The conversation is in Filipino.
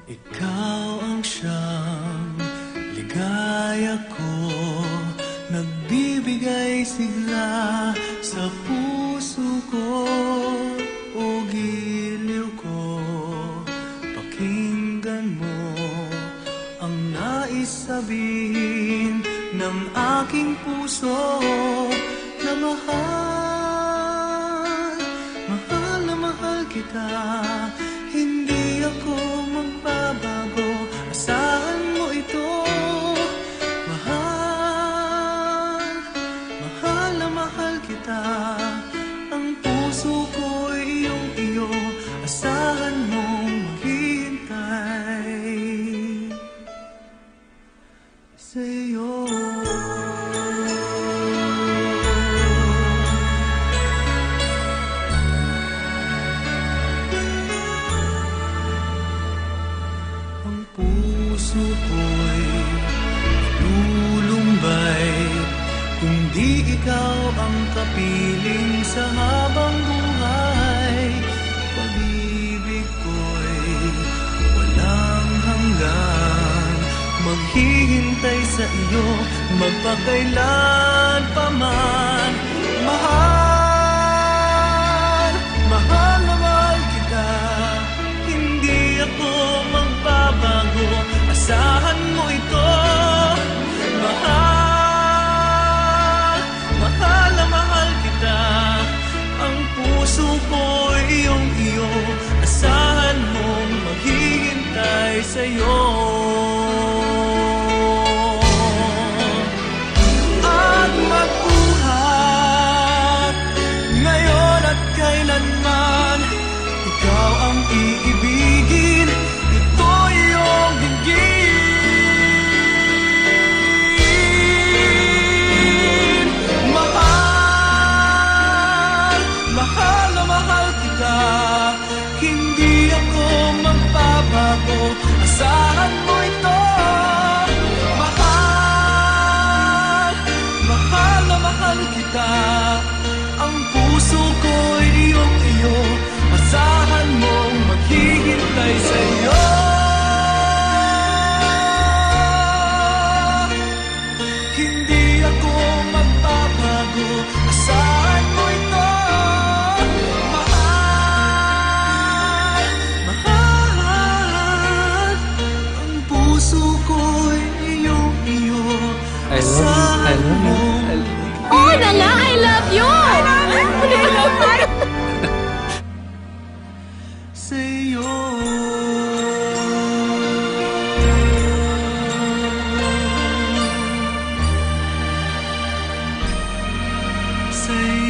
Ikaw ang siyang ligaya ko, nagbibigay sigla sa puso ko. O giliw ko, pakinggan mo ang nais sabihin ng aking puso na mahal, mahal na mahal kita. Hindi ako magbabago, asahan mo ito. Mahal, mahal na mahal kita. Ang puso ko'y iyong-iyo, asahan mong maghihintay sa'yo. Ang puso ko'y lulumbay kung di ikaw ang kapiling sa habang buhay. Pag-ibig ko'y walang hanggan, maghihintay sa iyo magpakailan pa man. Mahal, mahal na mahal kita. Hindi ako magbabago, asahan mo ito. Mahal, mahal na mahal kita. Ang puso ko'y iyong-iyo, asahan mong maghihintay sa'yo. At magbuhat ngayon at kailanman, ikaw ang iibigin, ito iyong dinggin. Mahal, mahal na mahal kita. Hindi ako magbabago, asahan mo ito. Mahal, mahal na mahal kita. Ang puso ko'y iyong-iyo, asahan mong maghihintay sa'yo. Hindi ako magbabago, asahan mo ito. Mahal, mahal. Ang puso ko'y iyong-iyo, asahan mong Oo na nga, I love you! I love you! sa'yo. Sa'yo.